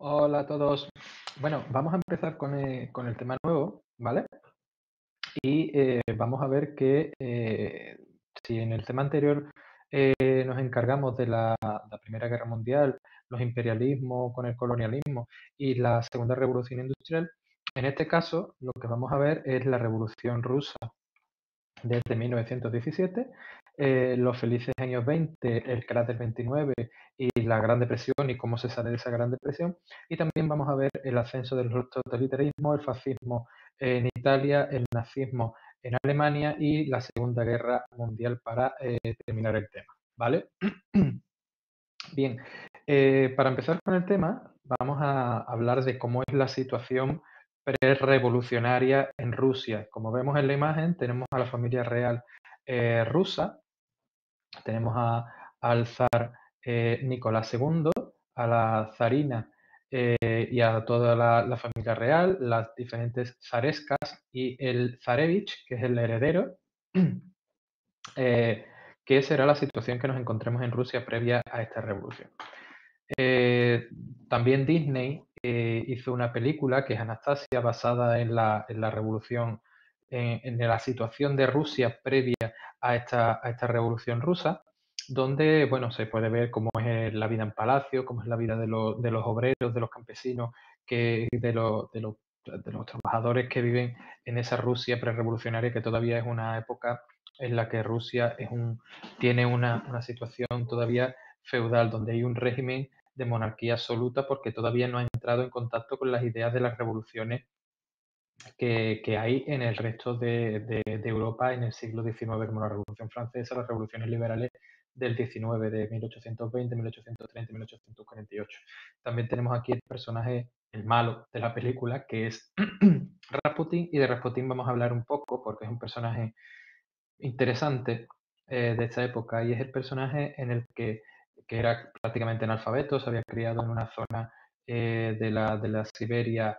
Hola a todos. Bueno, vamos a empezar con el tema nuevo, ¿vale? Y vamos a ver que si en el tema anterior nos encargamos de la Primera Guerra Mundial, los imperialismos con el colonialismo y la Segunda Revolución Industrial, en este caso lo que vamos a ver es la Revolución Rusa desde 1917, los felices años 20, el crack del 29 y la Gran Depresión y cómo se sale de esa Gran Depresión. Y también vamos a ver el ascenso del totalitarismo, el fascismo en Italia, el nazismo en Alemania y la Segunda Guerra Mundial para terminar el tema. ¿Vale? Bien, para empezar con el tema, vamos a hablar de cómo es la situación prerevolucionaria en Rusia. Como vemos en la imagen, tenemos a la familia real rusa, tenemos al zar Nicolás II, a la zarina y a toda la familia real, las diferentes zarescas y el zarevich, que es el heredero. ¿Qué será la situación que nos encontremos en Rusia previa a esta revolución? Eh, También Disney hizo una película que es Anastasia, basada en la revolución, en la situación de Rusia previa a esta revolución rusa, donde bueno, se puede ver cómo es la vida en palacio, cómo es la vida de los obreros, de los campesinos, de los trabajadores que viven en esa Rusia prerevolucionaria, que todavía es una época en la que Rusia tiene una situación todavía feudal, donde hay un régimen de monarquía absoluta porque todavía no ha entrado en contacto con las ideas de las revoluciones que hay en el resto de Europa en el siglo XIX, como la Revolución Francesa, las revoluciones liberales del XIX, de 1820, 1830 y 1848. También tenemos aquí el personaje, el malo de la película, que es Rasputin, y de Rasputin vamos a hablar un poco porque es un personaje interesante de esta época, y es el personaje en el que era prácticamente analfabeto, se había criado en una zona de la Siberia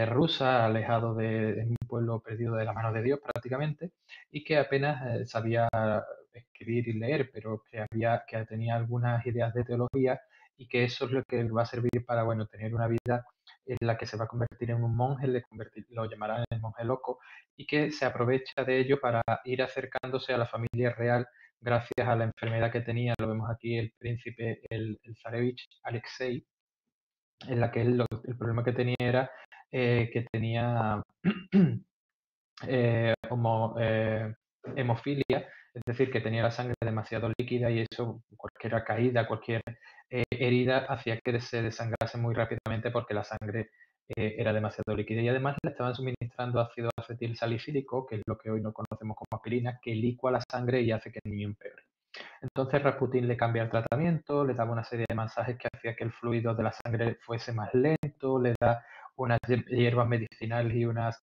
rusa, alejado de un pueblo perdido de la mano de Dios prácticamente, y que apenas sabía escribir y leer, pero que tenía algunas ideas de teología, y que eso es lo que va a servir para, bueno, tener una vida en la que se va a convertir en un monje, lo llamarán el monje loco, y que se aprovecha de ello para ir acercándose a la familia real gracias a la enfermedad que tenía. Lo vemos aquí el príncipe, el zarevich Alexei, en la que el problema que tenía era que tenía hemofilia, es decir, que tenía la sangre demasiado líquida, y eso, cualquier caída, cualquier herida, hacía que se desangrase muy rápidamente porque la sangre era demasiado líquida. Y además le estaban suministrando ácido acetil salicílico, que es lo que hoy no conocemos como aspirina, que licua la sangre y hace que el niño empeore. Entonces Rasputin le cambia el tratamiento, le daba una serie de masajes que hacía que el fluido de la sangre fuese más lento, le da unas hierbas medicinales y unas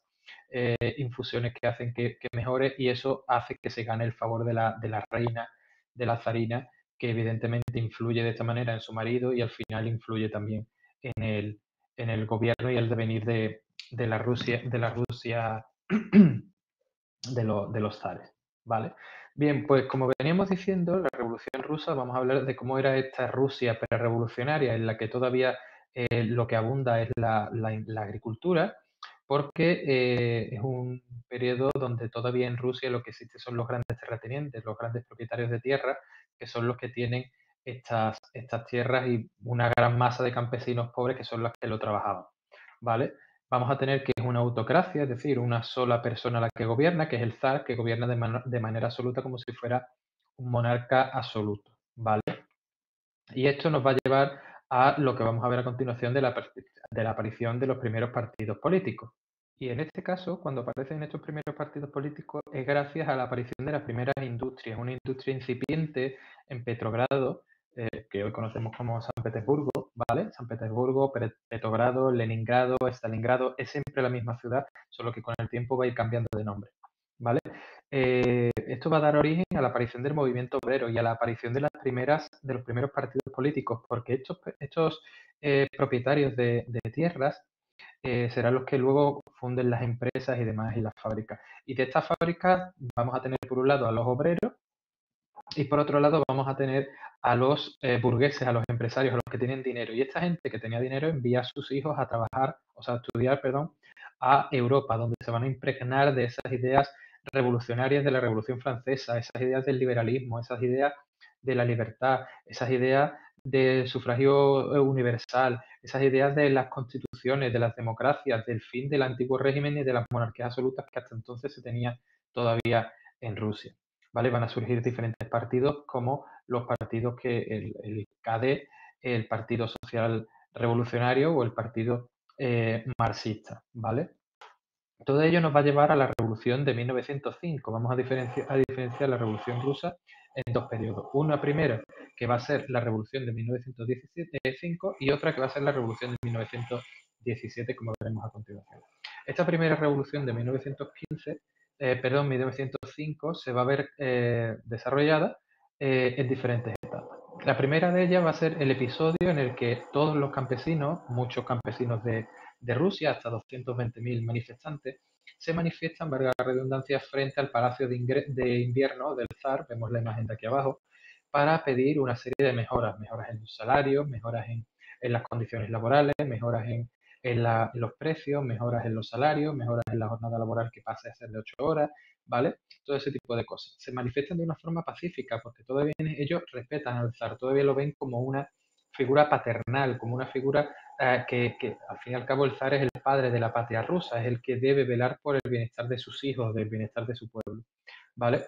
infusiones que hacen que mejore, y eso hace que se gane el favor de la reina, de la zarina, que evidentemente influye de esta manera en su marido y al final influye también en el gobierno y el devenir de la Rusia de los zares, ¿vale? Bien, pues como veníamos diciendo, la Revolución Rusa, vamos a hablar de cómo era esta Rusia prerevolucionaria en la que todavía lo que abunda es la agricultura, porque es un periodo donde todavía en Rusia lo que existe son los grandes terratenientes, los grandes propietarios de tierra, que son los que tienen estas tierras, y una gran masa de campesinos pobres que son los que lo trabajaban, ¿vale? Vamos a tener que es una autocracia, es decir, una sola persona la que gobierna, que es el zar, que gobierna de manera absoluta como si fuera un monarca absoluto, ¿vale? Y esto nos va a llevar a lo que vamos a ver a continuación de la aparición de los primeros partidos políticos. Y en este caso, cuando aparecen estos primeros partidos políticos, es gracias a la aparición de las primeras industrias, una industria incipiente en Petrogrado, que hoy conocemos como San Petersburgo, ¿vale? San Petersburgo, Petrogrado, Leningrado, Stalingrado, es siempre la misma ciudad, solo que con el tiempo va a ir cambiando de nombre, ¿vale? Esto va a dar origen a la aparición del movimiento obrero y a la aparición de los primeros partidos políticos, porque estos propietarios de tierras serán los que luego funden las empresas y demás y las fábricas. Y de estas fábricas vamos a tener por un lado a los obreros y por otro lado vamos a tener a los burgueses, a los empresarios, a los que tienen dinero. Y esta gente que tenía dinero envía a sus hijos a trabajar, o sea, a estudiar, perdón, a Europa, donde se van a impregnar de esas ideas revolucionarias de la Revolución Francesa, esas ideas del liberalismo, esas ideas de la libertad, esas ideas del sufragio universal, esas ideas de las constituciones, de las democracias, del fin del antiguo régimen y de las monarquías absolutas que hasta entonces se tenía todavía en Rusia. ¿Vale? Van a surgir diferentes partidos como los partidos que el KD, el Partido Social Revolucionario o el Partido Marxista, ¿vale? Todo ello nos va a llevar a la Revolución de 1905. Vamos a diferenciar la Revolución Rusa en dos periodos. Una primera, que va a ser la Revolución de 1905, y otra que va a ser la Revolución de 1917, como veremos a continuación. Esta primera revolución de 1905, se va a ver desarrollada en diferentes etapas. La primera de ellas va a ser el episodio en el que todos los campesinos, muchos campesinos de Rusia, hasta 220.000 manifestantes, se manifiestan, valga la redundancia, frente al Palacio de Invierno del Zar, vemos la imagen de aquí abajo, para pedir una serie de mejoras, mejoras en los salarios, mejoras en las condiciones laborales, mejoras en los precios, mejoras en los salarios, mejoras en la jornada laboral que pase a ser de 8 horas, ¿vale? Todo ese tipo de cosas. Se manifiestan de una forma pacífica porque todavía ellos respetan al zar, todavía lo ven como una figura paternal, como una figura que al fin y al cabo el zar es el padre de la patria rusa, es el que debe velar por el bienestar de sus hijos, del bienestar de su pueblo, ¿vale?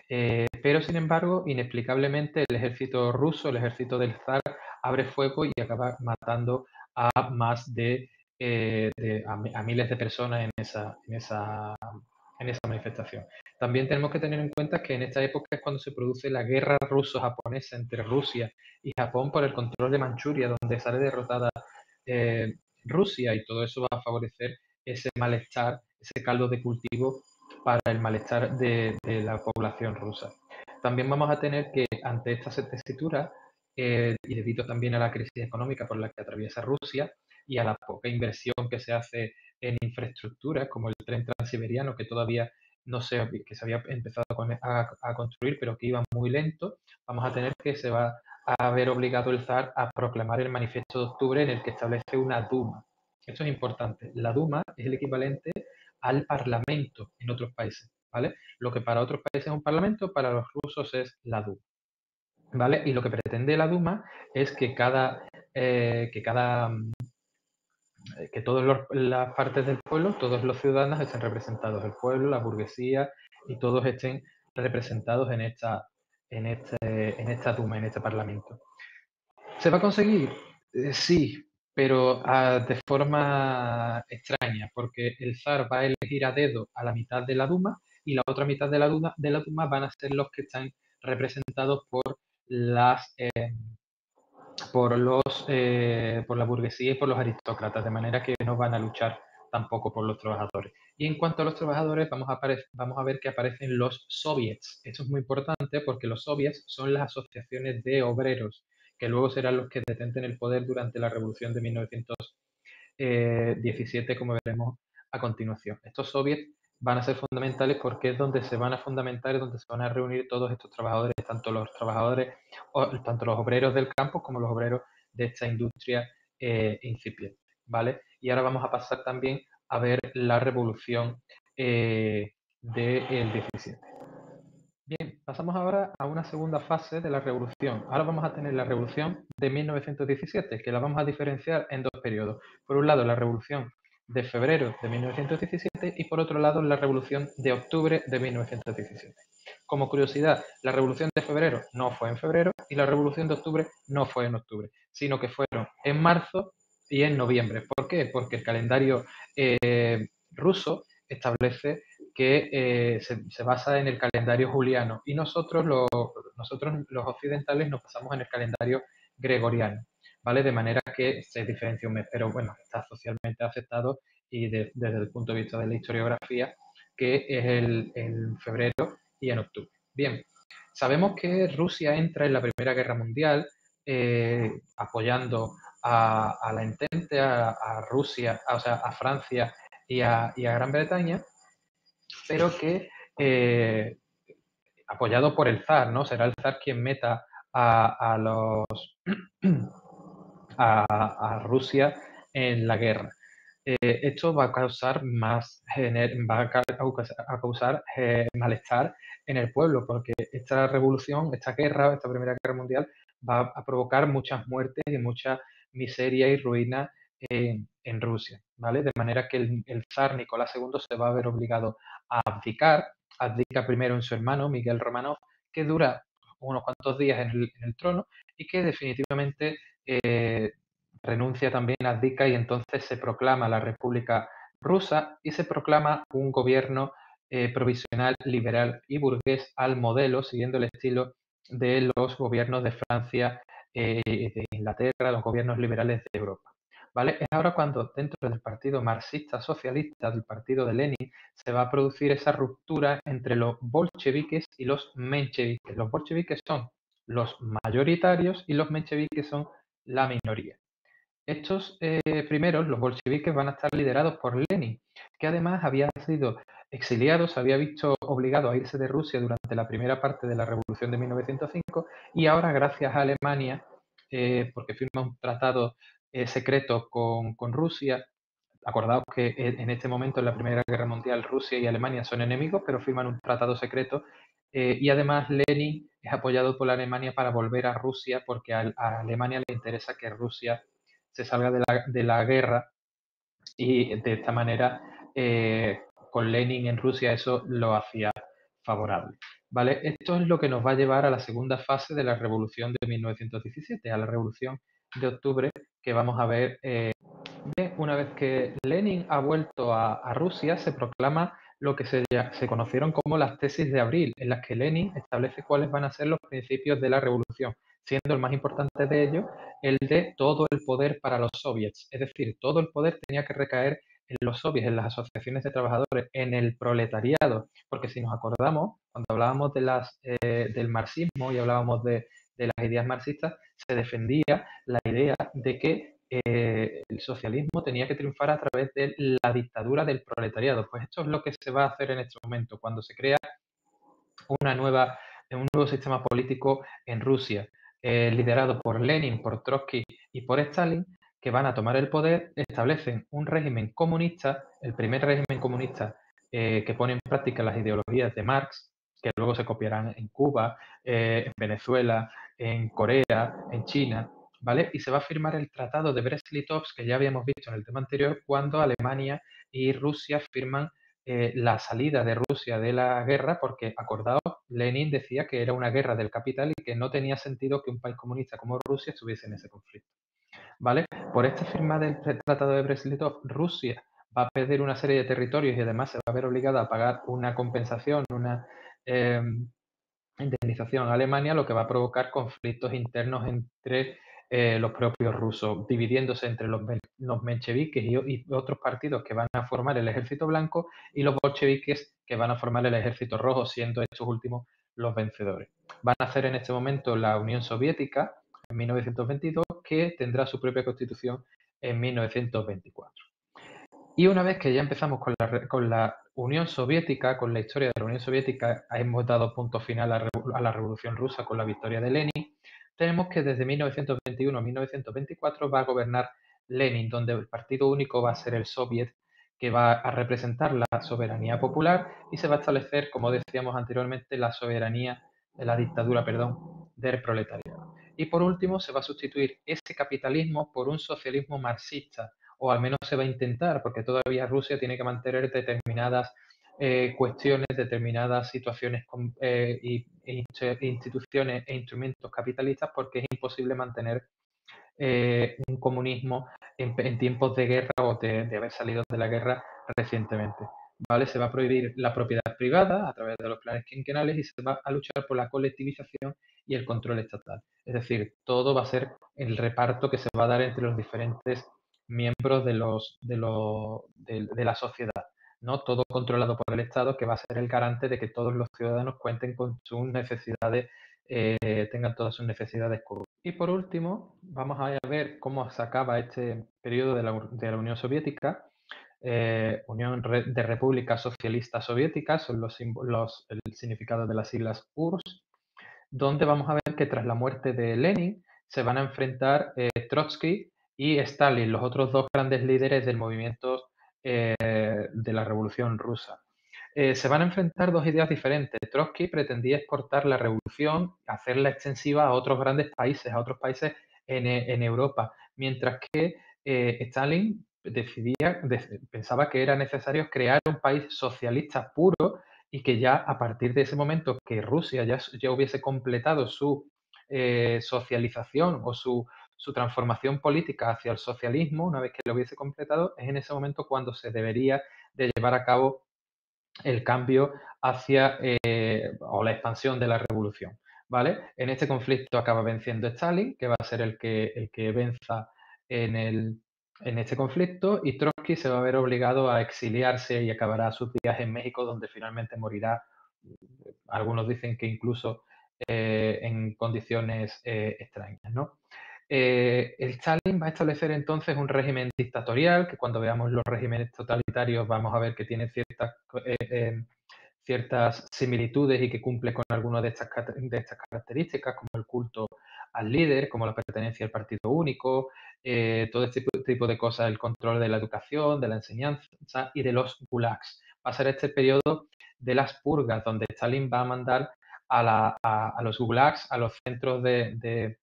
Pero sin embargo, inexplicablemente el ejército ruso, el ejército del zar, abre fuego y acaba matando a más a miles de personas en esa manifestación. También tenemos que tener en cuenta que en esta época es cuando se produce la guerra ruso-japonesa entre Rusia y Japón por el control de Manchuria, donde sale derrotada Rusia, y todo eso va a favorecer ese malestar, ese caldo de cultivo para el malestar de la población rusa. También vamos a tener que, ante esta tesitura, y debido también a la crisis económica por la que atraviesa Rusia y a la poca inversión que se hace en infraestructuras como el tren transiberiano, que todavía no se, que se había empezado a construir, pero que iba muy lento, vamos a tener que se va a ver obligado el zar a proclamar el manifiesto de octubre en el que establece una Duma. Esto es importante. La Duma es el equivalente al Parlamento en otros países, ¿vale? Lo que para otros países es un Parlamento, para los rusos es la Duma, ¿vale? Y lo que pretende la Duma es que todas las partes del pueblo, todos los ciudadanos estén representados, el pueblo, la burguesía, y todos estén representados en esta Duma, en este Parlamento. ¿Se va a conseguir? Sí, pero de forma extraña, porque el zar va a elegir a dedo a la mitad de la Duma, y la otra mitad de la Duma van a ser los que están representados las por la burguesía y por los aristócratas, de manera que no van a luchar tampoco por los trabajadores. Y en cuanto a los trabajadores, vamos a ver que aparecen los soviets. Esto es muy importante porque los soviets son las asociaciones de obreros, que luego serán los que detenten el poder durante la revolución de 1917, como veremos a continuación. Estos soviets van a ser fundamentales porque es donde se van a fundamentar, es donde se van a reunir todos estos trabajadores, tanto los obreros del campo como los obreros de esta industria incipiente, ¿vale? Y ahora vamos a pasar también a ver la revolución del 17. Bien, pasamos ahora a una segunda fase de la revolución. Ahora vamos a tener la revolución de 1917, que la vamos a diferenciar en dos periodos. Por un lado, la revolución de febrero de 1917, y por otro lado, la revolución de octubre de 1917. Como curiosidad, la revolución de febrero no fue en febrero y la revolución de octubre no fue en octubre, sino que fueron en marzo y en noviembre. ¿Por qué? Porque el calendario ruso establece que se basa en el calendario juliano, y nosotros los occidentales nos basamos en el calendario gregoriano, ¿vale? De manera que se diferencia un mes, pero bueno, está socialmente aceptado, y desde el punto de vista de la historiografía, que es en febrero y en octubre. Bien, sabemos que Rusia entra en la Primera Guerra Mundial apoyando a la Entente, a Rusia, o sea, a Francia y a Gran Bretaña, pero que apoyado por el zar, ¿no? Será el zar quien meta a los a Rusia en la guerra. Esto va a causar malestar en el pueblo, porque esta revolución, esta guerra, esta Primera Guerra Mundial, va a provocar muchas muertes y mucha miseria y ruina en Rusia, ¿vale? De manera que el zar Nicolás II se va a ver obligado a abdicar, abdica primero en su hermano, Miguel Romanov, que dura unos cuantos días en el trono y que definitivamente renuncia también, abdica y entonces se proclama la República Rusa y se proclama un gobierno provisional, liberal y burgués al modelo, siguiendo el estilo de los gobiernos de Francia, de Inglaterra, los gobiernos liberales de Europa. ¿Vale? Es ahora cuando dentro del partido marxista-socialista, del partido de Lenin, se va a producir esa ruptura entre los bolcheviques y los mencheviques. Los bolcheviques son los mayoritarios y los mencheviques son la minoría. Estos primeros, los bolcheviques, van a estar liderados por Lenin, que además había sido exiliado, se había visto obligado a irse de Rusia durante la primera parte de la Revolución de 1905 y ahora, gracias a Alemania, porque firma un tratado secreto con Rusia. Acordaos que en este momento, en la Primera Guerra Mundial, Rusia y Alemania son enemigos, pero firman un tratado secreto. Y además Lenin es apoyado por la Alemania para volver a Rusia, porque a Alemania le interesa que Rusia se salga de la guerra y de esta manera con Lenin en Rusia eso lo hacía favorable. ¿Vale? Esto es lo que nos va a llevar a la segunda fase de la revolución de 1917, a la revolución de octubre que vamos a ver. Una vez que Lenin ha vuelto a Rusia, se proclama lo que se conocieron como las tesis de abril, en las que Lenin establece cuáles van a ser los principios de la revolución, siendo el más importante de ellos el de todo el poder para los soviets. Es decir, todo el poder tenía que recaer en los soviets, en las asociaciones de trabajadores, en el proletariado, porque si nos acordamos, cuando hablábamos del marxismo y hablábamos de las ideas marxistas, se defendía la idea de que el socialismo tenía que triunfar a través de la dictadura del proletariado. Pues esto es lo que se va a hacer en este momento, cuando se crea un nuevo sistema político en Rusia, liderado por Lenin, por Trotsky y por Stalin, que van a tomar el poder, establecen un régimen comunista, el primer régimen comunista que pone en práctica las ideologías de Marx, que luego se copiarán en Cuba, en Venezuela, en Corea, en China, ¿vale? Y se va a firmar el Tratado de Brest-Litovsk, que ya habíamos visto en el tema anterior, cuando Alemania y Rusia firman la salida de Rusia de la guerra, porque acordaos, Lenin decía que era una guerra del capital y que no tenía sentido que un país comunista como Rusia estuviese en ese conflicto. ¿Vale? Por esta firma del Tratado de Brest-Litovsk, Rusia va a perder una serie de territorios y además se va a ver obligada a pagar una compensación, una indemnización a Alemania, lo que va a provocar conflictos internos entre los propios rusos, dividiéndose entre los mencheviques y otros partidos que van a formar el ejército blanco y los bolcheviques que van a formar el ejército rojo, siendo estos últimos los vencedores. Van a hacer en este momento la Unión Soviética en 1922, que tendrá su propia constitución en 1924. Y una vez que ya empezamos con la Unión Soviética, con la historia de la Unión Soviética, hemos dado punto final a la Revolución Rusa con la victoria de Lenin, tenemos que desde 1921 a 1924 va a gobernar Lenin, donde el partido único va a ser el Soviet, que va a representar la soberanía popular y se va a establecer, como decíamos anteriormente, la dictadura, perdón, del proletariado. Y por último, se va a sustituir ese capitalismo por un socialismo marxista, o al menos se va a intentar, porque todavía Rusia tiene que mantener determinadas cuestiones, determinadas situaciones instituciones e instrumentos capitalistas, porque es imposible mantener un comunismo en tiempos de guerra o de haber salido de la guerra recientemente. ¿Vale? Se va a prohibir la propiedad privada a través de los planes quinquenales y se va a luchar por la colectivización y el control estatal. Es decir, todo va a ser el reparto que se va a dar entre los diferentes miembros de la sociedad, ¿no? Todo controlado por el Estado, que va a ser el garante de que todos los ciudadanos cuenten con sus necesidades, tengan todas sus necesidades cubiertas. Y por último, vamos a ver cómo se acaba este periodo de la Unión Soviética. Unión de Repúblicas Socialistas Soviéticas, son el significado de las siglas URSS, donde vamos a ver que tras la muerte de Lenin se van a enfrentar Trotsky y Stalin, los otros dos grandes líderes del movimiento de la Revolución Rusa. Se van a enfrentar dos ideas diferentes. Trotsky pretendía exportar la revolución, hacerla extensiva a otros grandes países, a otros países en Europa, mientras que Stalin pensaba que era necesario crear un país socialista puro y que ya a partir de ese momento que Rusia ya hubiese completado su socialización o su transformación política hacia el socialismo, una vez que lo hubiese completado, es en ese momento cuando se debería de llevar a cabo el cambio hacia o la expansión de la revolución. ¿Vale? En este conflicto acaba venciendo Stalin, que va a ser el que venza en este conflicto, y Trotsky se va a ver obligado a exiliarse y acabará sus días en México, donde finalmente morirá. Algunos dicen que incluso en condiciones extrañas, ¿no? El Stalin va a establecer entonces un régimen dictatorial, que cuando veamos los regímenes totalitarios vamos a ver que tiene ciertas similitudes y que cumple con algunas de estas características, como el culto al líder, como la pertenencia al partido único, todo este tipo de cosas, el control de la educación, de la enseñanza y de los gulags. Va a ser este periodo de las purgas, donde Stalin va a mandar a los gulags, a los centros de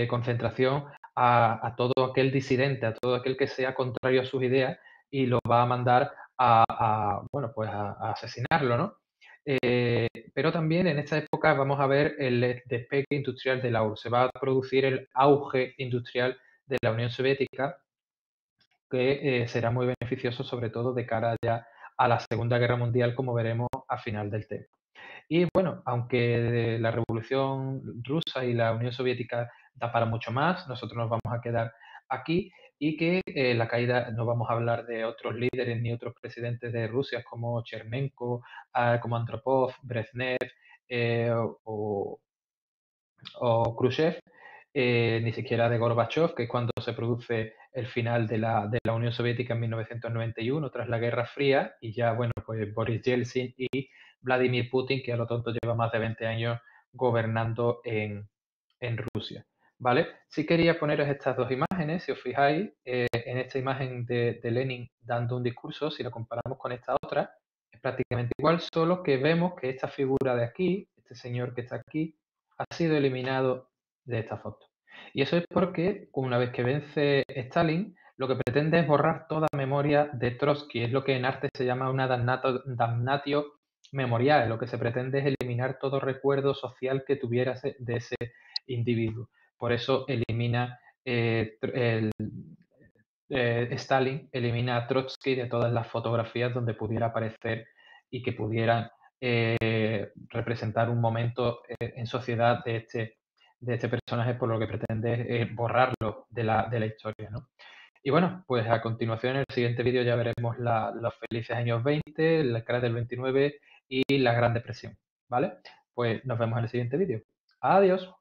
concentración, a todo aquel disidente, a todo aquel que sea contrario a sus ideas, y lo va a mandar bueno, pues a asesinarlo, ¿no? Pero también en esta época vamos a ver el despegue industrial de la URSS. Se va a producir el auge industrial de la Unión Soviética, que será muy beneficioso sobre todo de cara ya a la Segunda Guerra Mundial, como veremos al final del tema. Y bueno, aunque la Revolución Rusa y la Unión Soviética da para mucho más, nosotros nos vamos a quedar aquí, y que la caída, no vamos a hablar de otros líderes ni otros presidentes de Rusia como Chermenko, como Andropov, Brezhnev o Khrushchev, ni siquiera de Gorbachev, que es cuando se produce el final de la Unión Soviética en 1991 tras la Guerra Fría, y ya, bueno, pues Boris Yeltsin y Vladimir Putin, que a lo tonto lleva más de 20 años gobernando en Rusia. ¿Vale? Sí quería poneros estas dos imágenes, si os fijáis, en esta imagen de Lenin dando un discurso, si lo comparamos con esta otra, es prácticamente igual, solo que vemos que esta figura de aquí, este señor que está aquí, ha sido eliminado de esta foto. Y eso es porque una vez que vence Stalin, lo que pretende es borrar toda memoria de Trotsky. Es lo que en arte se llama una damnatio memorial. Lo que se pretende es eliminar todo recuerdo social que tuviera de ese individuo. Por eso elimina Stalin elimina a Trotsky de todas las fotografías donde pudiera aparecer y que pudieran representar un momento en sociedad de este personaje, por lo que pretende es borrarlo de la historia, ¿no? Y bueno, pues a continuación en el siguiente vídeo ya veremos los felices años 20, la cara del 29 y la Gran Depresión, ¿vale? Pues nos vemos en el siguiente vídeo. Adiós.